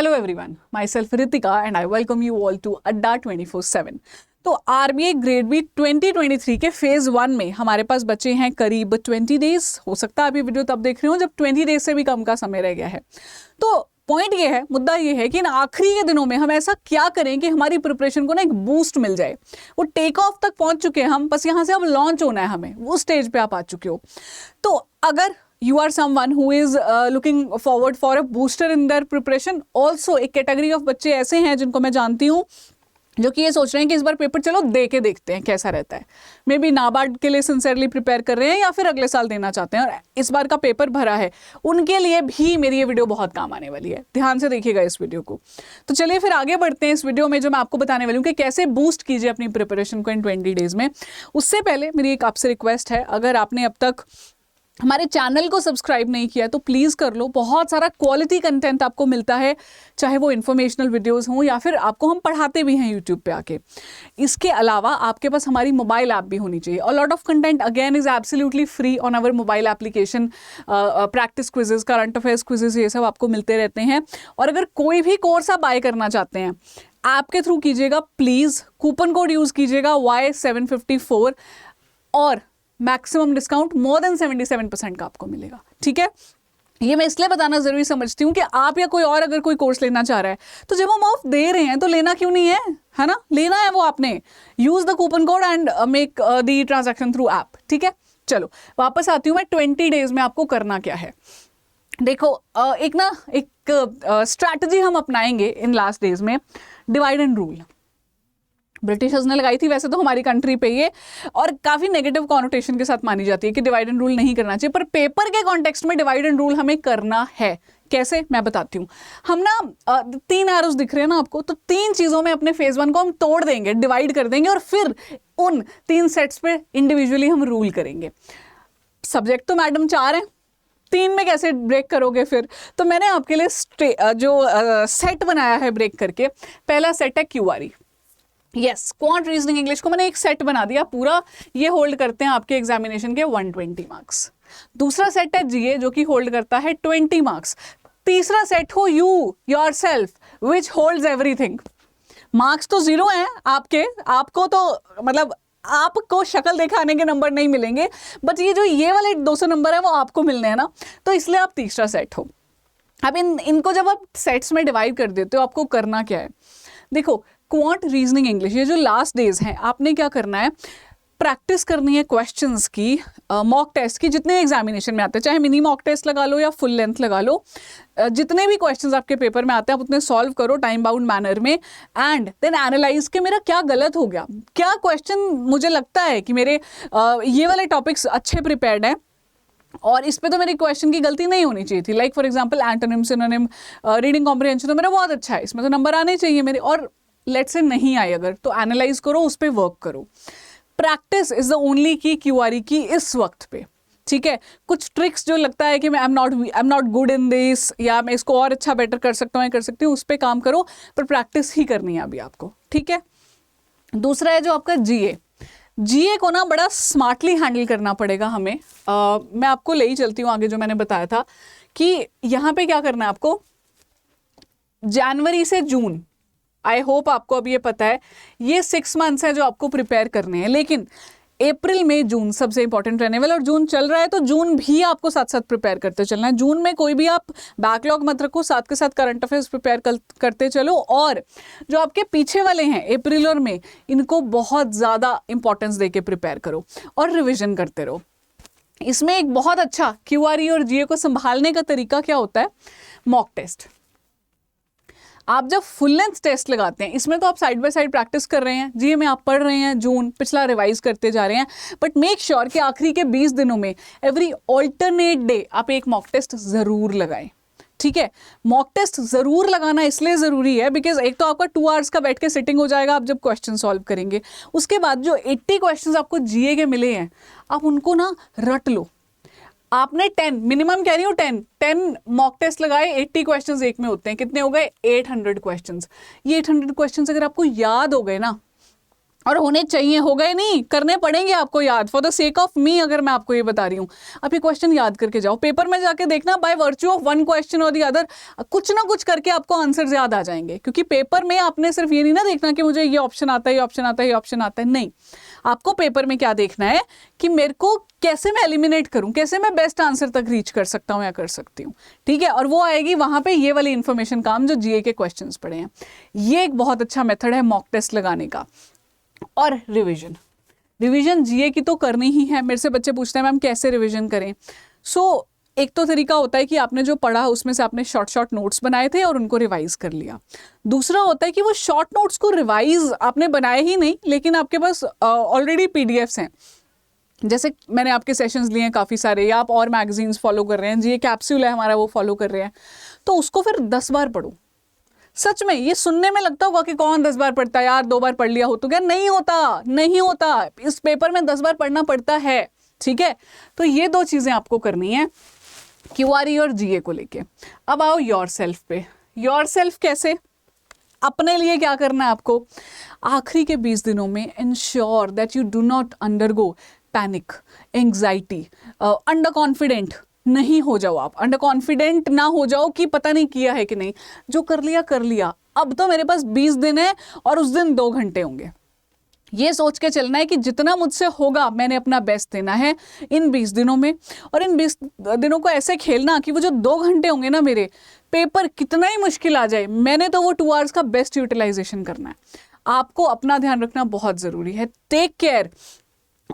Hello everyone, myself Ritika and I welcome you all to Adda 24/7। तो RBI grade B 2023 के phase 1 में हमारे पास बचे हैं करीब 20 डेज। हो सकता है अभी वीडियो तब देख रहे हो जब 20 डेज से भी कम का समय रह गया है। तो पॉइंट ये है, मुद्दा ये है कि इन आखिरी के दिनों में हम ऐसा क्या करें कि हमारी प्रिपरेशन को ना एक बूस्ट मिल जाए। वो टेक ऑफ तक पहुंच चुके हैं हम, बस यहाँ से अब लॉन्च होना है हमें, वो स्टेज पे आप आ चुके हो। तो अगर you are someone who is looking forward for a booster in their preparation, also एक कैटेगरी ऑफ बच्चे ऐसे हैं जिनको मैं जानती हूँ जो कि ये सोच रहे हैं कि इस बार पेपर चलो दे के देखते हैं कैसा रहता है। मे बी नाबार्ड के लिए सिंसियरली प्रिपेयर कर रहे हैं या फिर अगले साल देना चाहते हैं और इस बार का पेपर भरा है, उनके लिए भी मेरी ये वीडियो बहुत काम आने वाली है। ध्यान से देखिएगा इस वीडियो को। तो चलिए फिर आगे बढ़ते हैं इस वीडियो में, जो मैं आपको बताने वाली हूँ कि कैसे बूस्ट कीजिए अपनी प्रिपरेशन को इन 20 डेज में। उससे पहले मेरी एक आपसे रिक्वेस्ट है, अगर आपने अब तक हमारे चैनल को सब्सक्राइब नहीं किया तो प्लीज़ कर लो। बहुत सारा क्वालिटी कंटेंट आपको मिलता है, चाहे वो इन्फॉर्मेशनल वीडियोस हों या फिर आपको हम पढ़ाते भी हैं यूट्यूब पे आके। इसके अलावा आपके पास हमारी मोबाइल ऐप भी होनी चाहिए और lot of content again is absolutely free on our mobile application. Practice quizzes, current affairs quizzes, ये सब आपको मिलते रहते हैं। और अगर कोई भी कोर्स आप बाय करना चाहते हैं ऐप के थ्रू कीजिएगा, प्लीज़ कूपन कोड यूज़ कीजिएगा Y754 और मैक्सिमम डिस्काउंट मोर देन 77% का आपको मिलेगा। ठीक है, ये मैं इसलिए बताना जरूरी समझती हूँ कि आप या कोई और अगर कोई कोर्स लेना चाह रहा है तो जब हम ऑफ दे रहे हैं तो लेना क्यों नहीं है ना? लेना है वो आपने। Use the coupon code and make the transaction through app. ठीक है, चलो वापस आती हूँ मैं। 20 डेज में आपको करना क्या है, देखो एक स्ट्रैटेजी हम अपनाएंगे इन लास्ट डेज में, डिवाइड एंड रूल। ब्रिटिशर्स ने लगाई थी वैसे तो हमारी कंट्री पे ये, और काफ़ी नेगेटिव कॉनोटेशन के साथ मानी जाती है कि डिवाइड एंड रूल नहीं करना चाहिए, पर पेपर के कॉन्टेक्स्ट में डिवाइड एंड रूल हमें करना है। कैसे, मैं बताती हूँ। हम ना 3 एरोस दिख रहे हैं ना आपको, तो 3 चीज़ों में अपने फेज 1 को हम तोड़ देंगे, डिवाइड कर देंगे और फिर उन 3 सेट्स पे इंडिविजुअली हम रूल करेंगे। सब्जेक्ट तो मैडम 4 हैं, 3 में कैसे ब्रेक करोगे फिर? तो मैंने आपके लिए सेट बनाया है ब्रेक करके। पहला सेट है क्यूआरई। यस, क्वांट रीजनिंग इंग्लिश को मैंने एक सेट बना दिया पूरा, ये होल्ड करते हैं आपके एग्जामिनेशन के 120 मार्क्स। दूसरा सेट है जीए जो कि होल्ड करता है 20 मार्क्स। तीसरा सेट हो you yourself which holds everything. Marks तो 0 हैं आपके, आपको तो मतलब आपको शक्ल दिखाने के नंबर नहीं मिलेंगे, बट ये वाले 200 नंबर है वो आपको मिलने हैं ना, तो इसलिए आप तीसरा सेट हो। अब इनको जब आप सेट्स में डिवाइड कर देते हो आपको करना क्या है, देखो क्वांट रीजनिंग इंग्लिश, ये जो लास्ट डेज हैं आपने क्या करना है, प्रैक्टिस करनी है क्वेश्चंस की, मॉक टेस्ट की, जितने एग्जामिनेशन में आते हैं, चाहे मिनी मॉक टेस्ट लगा लो या फुल लेंथ लगा लो, जितने भी क्वेश्चंस आपके पेपर में आते हैं आप उतने सॉल्व करो टाइम बाउंड मैनर में, एंड देन एनालाइज के मेरा क्या गलत हो गया, क्या क्वेश्चन मुझे लगता है कि मेरे ये वाले टॉपिक्स अच्छे प्रिपेयर्ड हैं और इस पे तो मेरी क्वेश्चन की गलती नहीं होनी चाहिए थी। Like for example antonym, synonym, reading comprehension तो मेरा बहुत अच्छा है, इसमें तो नंबर आने चाहिए मेरे, और लेट्स से नहीं आए अगर, तो एनालाइज करो, उस पर वर्क करो। प्रैक्टिस इज द ओनली की क्यूआरई की इस वक्त पे। ठीक है, कुछ ट्रिक्स जो लगता है कि मैं I am not good in this, या मैं इसको और अच्छा बेटर कर सकता हूँ कर सकती हूँ, उस पर काम करो, पर प्रैक्टिस ही करनी है अभी आपको। ठीक है, दूसरा है जो आपका जीए को ना बड़ा स्मार्टली हैंडल करना पड़ेगा हमें। मैं आपको ले ही चलती हूँ आगे, जो मैंने बताया था कि यहाँ पे क्या करना है आपको, जनवरी से जून, आई होप आपको अब ये पता है, ये 6 मंथ्स है जो आपको प्रिपेयर करने हैं, लेकिन अप्रैल मई जून सबसे इंपॉर्टेंट रहने वाला, और जून चल रहा है तो जून भी आपको साथ साथ प्रिपेयर करते चलना है। जून में कोई भी आप बैकलॉग मत रखो, साथ के साथ करंट अफेयर्स प्रिपेयर करते चलो, और जो आपके पीछे वाले हैं अप्रैल और मई, इनको बहुत ज़्यादा इंपॉर्टेंस दे के प्रिपेयर करो और रिविजन करते रहो। इसमें एक बहुत अच्छा क्यूआरई और जीए को संभालने का तरीका क्या होता है, मॉक टेस्ट। आप जब फुल लेंथ टेस्ट लगाते हैं, इसमें तो आप साइड बाय साइड प्रैक्टिस कर रहे हैं, जीए में आप पढ़ रहे हैं, जून पिछला रिवाइज करते जा रहे हैं, बट मेक श्योर कि आखिरी के 20 दिनों में एवरी ऑल्टरनेट डे आप एक मॉक टेस्ट जरूर लगाएं। ठीक है, मॉक टेस्ट जरूर लगाना इसलिए जरूरी है बिकॉज एक तो आपका 2 आवर्स का बैठ के सिटिंग हो जाएगा आप जब क्वेश्चन सॉल्व करेंगे, उसके बाद जो 80 क्वेश्चन आपको जीए के मिले हैं आप उनको ना रट लो। आपने 10 मिनिमम कह रही हूँ 10 मॉक टेस्ट लगाए, 80 क्वेश्चंस एक में होते हैं, कितने हो गए 800 क्वेश्चंस। ये 800 क्वेश्चंस अगर आपको याद हो गए ना, और होने चाहिए, हो गए नहीं, करने पड़ेंगे आपको याद, for the sake of me अगर मैं आपको ये बता रही हूँ। आप ये क्वेश्चन याद करके जाओ, पेपर में जाके देखना, by virtue of one question और दी अदर कुछ ना कुछ करके आपको आंसर याद आ जाएंगे। क्योंकि पेपर में आपने सिर्फ ये नहीं ना देखना कि मुझे ये ऑप्शन आता है, ये ऑप्शन आता है, ये ऑप्शन आता है, नहीं, आपको पेपर में क्या देखना है कि मेरे को कैसे मैं एलिमिनेट करूं, कैसे मैं बेस्ट आंसर तक रीच कर सकता हूं या कर सकती हूं, ठीक है। और वो आएगी वहां पे ये वाली इंफॉर्मेशन काम जो जीए के क्वेश्चंस पड़े हैं। ये एक बहुत अच्छा मेथड है मॉक टेस्ट लगाने का। और रिवीजन जीए की तो करनी ही है। मेरे से बच्चे पूछते हैं मैम कैसे रिवीजन करें। सो एक तो तरीका होता है कि आपने जो पढ़ा उसमें से आपने शॉर्ट नोट्स बनाए थे और उनको रिवाइज कर लिया। दूसरा होता है कि वो शॉर्ट नोट्स को रिवाइज आपने बनाए ही नहीं, लेकिन आपके पास ऑलरेडी पीडीएफ्स हैं। जैसे मैंने आपके सेशंस लिए हैं काफ़ी सारे, या आप और मैगजीन्स फॉलो कर रहे हैं, जीए कैप्सूल है हमारा वो फॉलो कर रहे हैं, तो उसको फिर 10 बार पढ़ो। सच में ये सुनने में लगता होगा कि कौन 10 बार पढ़ता है यार, 2 बार पढ़ लिया हो तो क्या, नहीं होता, नहीं होता। इस पेपर में 10 बार पढ़ना पड़ता है, ठीक है। तो ये 2 चीजें आपको करनी है क्यूआरई और जीए को लेके। अब आओ योरसेल्फ पे। योरसेल्फ कैसे, अपने लिए क्या करना है आपको, आखिरी के 20 दिनों में ensure that you do not undergo panic, anxiety, under confident नहीं हो जाओ। आप अंडर कॉन्फिडेंट ना हो जाओ कि पता नहीं किया है कि नहीं, जो कर लिया कर लिया, अब तो मेरे पास 20 दिन है और उस दिन 2 घंटे होंगे। ये सोच के चलना है कि जितना मुझसे होगा मैंने अपना बेस्ट देना है इन 20 दिनों में। और इन 20 दिनों को ऐसे खेलना कि वो जो 2 घंटे होंगे ना मेरे, पेपर कितना ही मुश्किल आ जाए, मैंने तो वो 2 आवर्स का बेस्ट यूटिलाइजेशन करना है। आपको अपना ध्यान रखना बहुत ज़रूरी है। Take care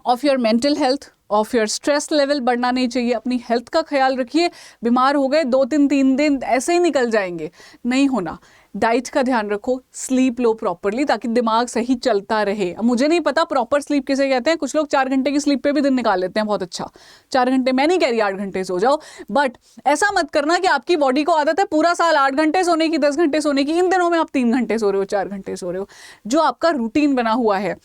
of your mental health, of your stress level बढ़ना नहीं चाहिए। अपनी हेल्थ का ख्याल रखिए। बीमार हो गए 2-3 दिन ऐसे ही निकल जाएंगे, नहीं होना। डाइट का ध्यान रखो, स्लीप लो प्रॉपरली ताकि दिमाग सही चलता रहे। मुझे नहीं पता प्रॉपर स्लीप किसे कहते हैं, कुछ लोग 4 घंटे की स्लीप पे भी दिन निकाल लेते हैं, बहुत अच्छा 4 घंटे। मैं नहीं कह रही 8 घंटे सो जाओ, बट ऐसा मत करना कि आपकी बॉडी को आदत है पूरा साल 8 घंटे सोने की, 10 घंटे सोने की, इन दिनों में आप 3 घंटे सो रहे हो, 4 घंटे सो रहे हो। जो आपका रूटीन बना हुआ है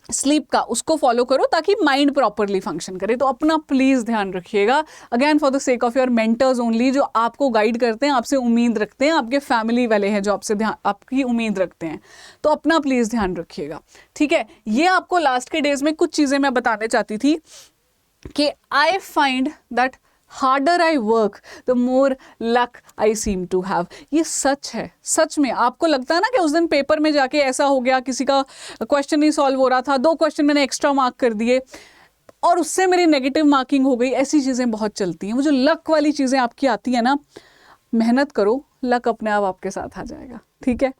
स्लीप का, उसको फॉलो करो ताकि माइंड प्रॉपरली फंक्शन करे। तो अपना प्लीज ध्यान रखिएगा, again for the sake of your mentors only, जो आपको गाइड करते हैं, आपसे उम्मीद रखते हैं, आपके फैमिली वाले हैं जो आपसे आपकी उम्मीद रखते हैं। तो अपना प्लीज ध्यान रखिएगा, ठीक है। ये आपको लास्ट के डेज में कुछ चीजें मैं बताने चाहती थी कि I find that harder I work the more luck I seem to have. ये सच है, सच में। आपको लगता है ना कि उस दिन पेपर में जाके ऐसा हो गया, किसी का क्वेश्चन नहीं सॉल्व हो रहा था, 2 क्वेश्चन मैंने एक्स्ट्रा मार्क कर दिए और उससे मेरी नेगेटिव मार्किंग हो गई। ऐसी चीज़ें बहुत चलती हैं। वो जो लक वाली चीज़ें आपकी आती है ना, मेहनत करो, लक अपने आप आपके साथ आ जाएगा, ठीक है।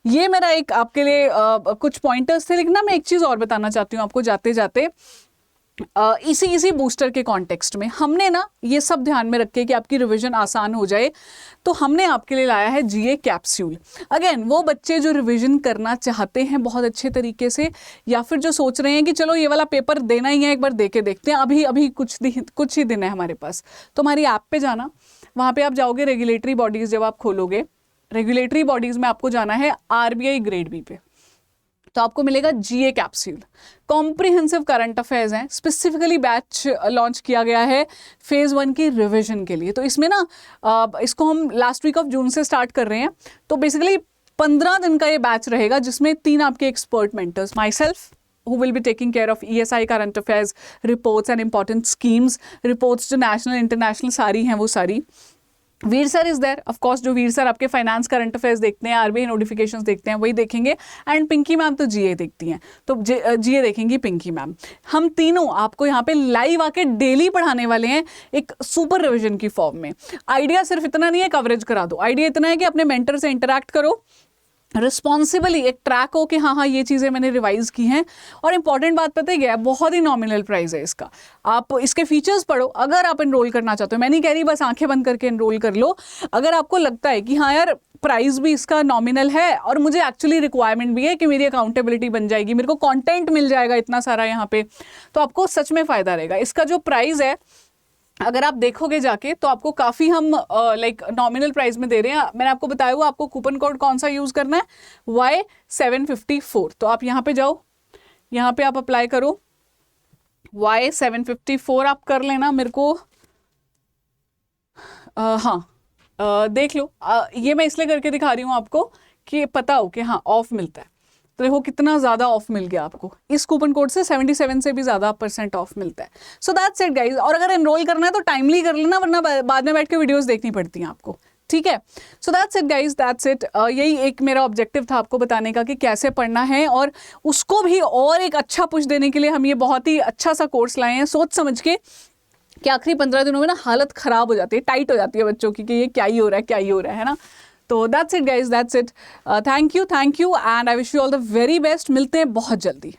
ये मेरा एक आपके लिए कुछ पॉइंटर्स थे। लेकिन ना मैं एक चीज़ और बताना चाहती हूँ आपको जाते जाते। इसी बूस्टर के कॉन्टेक्स्ट में हमने ना ये सब ध्यान में रखे कि आपकी रिवीजन आसान हो जाए, तो हमने आपके लिए लाया है जीए कैप्सूल। अगेन वो बच्चे जो रिवीजन करना चाहते हैं बहुत अच्छे तरीके से, या फिर जो सोच रहे हैं कि चलो ये वाला पेपर देना ही है, एक बार दे के देखते हैं, अभी कुछ ही दिन है हमारे पास, तो हमारी ऐप पे जाना, वहाँ पे आप जाओगे रेगुलेटरी बॉडीज़। जब आप खोलोगे रेगुलेटरी बॉडीज़ में आपको जाना है आरबीआई ग्रेड बी पे, तो आपको मिलेगा जीए कैप्सूल। कॉम्प्रिहेंसिव करंट अफेयर्स हैं, स्पेसिफिकली बैच लॉन्च किया गया है फेज 1 की रिवीजन के लिए। तो इसमें ना इसको हम लास्ट वीक ऑफ जून से स्टार्ट कर रहे हैं। तो बेसिकली 15 दिन का ये बैच रहेगा, जिसमें 3 आपके expert mentors, my self who will be taking care of ESI current affairs reports and important schemes reports, जो नेशनल इंटरनेशनल सारी हैं वो सारी। Veer sir is there of course, जो वीर सर आपके फाइनेंस करंट अफेयर्स देखते हैं, आरबीआई नोटिफिकेशंस देखते हैं, वही देखेंगे। एंड पिंकी मैम तो जीए देखती हैं, तो जीए देखेंगी पिंकी मैम। हम तीनों आपको यहाँ पे लाइव आके डेली पढ़ाने वाले हैं एक सुपर रिवीजन की फॉर्म में। आइडिया सिर्फ इतना नहीं है कवरेज करा दो, आइडिया इतना है कि अपने मेंटर से इंटरैक्ट करो, रिस्पॉन्सिबली एक ट्रैक हो कि हाँ ये चीज़ें मैंने रिवाइज की हैं। और इंपॉर्टेंट बात पता है क्या है, बहुत ही नॉमिनल प्राइस है इसका। आप इसके फीचर्स पढ़ो अगर आप एनरोल करना चाहते हो। मैं नहीं कह रही बस आंखें बंद करके एनरोल कर लो। अगर आपको लगता है कि हाँ यार प्राइस भी इसका नॉमिनल है और मुझे एक्चुअली रिक्वायरमेंट भी है कि मेरी अकाउंटेबिलिटी बन जाएगी, मेरे को कंटेंट मिल जाएगा इतना सारा यहाँ पे, तो आपको सच में फ़ायदा रहेगा। इसका जो प्राइस है अगर आप देखोगे जाके तो आपको काफ़ी हम लाइक नॉमिनल प्राइस में दे रहे हैं। मैंने आपको बताया हुआ आपको कूपन कोड कौन सा यूज़ करना है, Y754। तो आप यहाँ पे जाओ, यहाँ पे आप अप्लाई करो, Y754 आप कर लेना। मेरे को देख लो, ये मैं इसलिए करके दिखा रही हूँ आपको कि पता हो कि हाँ ऑफ मिलता है। तो देखो कितना ज़्यादा ऑफ मिल गया आपको, इस कूपन कोड से 77 से भी ज़्यादा % ऑफ मिलता है। सो दैट्स इट गाइज, और अगर एनरोल करना है तो टाइमली कर लेना, वरना बाद में बैठ के वीडियोस देखनी पड़ती हैं आपको, ठीक है। So that's it guys, that's it. यही एक मेरा ऑब्जेक्टिव था आपको बताने का कि कैसे पढ़ना है, और उसको भी और एक अच्छा पुश देने के लिए हम ये बहुत ही अच्छा सा कोर्स लाए हैं, सोच समझ के कि आखिरी 15 दिनों में ना हालत ख़राब हो जाती है, टाइट हो जाती है बच्चों की कि ये क्या ही हो रहा है, क्या ही हो रहा है ना। तो that's it guys, that's it. Thank you and I wish you all the very best. मिलते हैं बहुत जल्दी।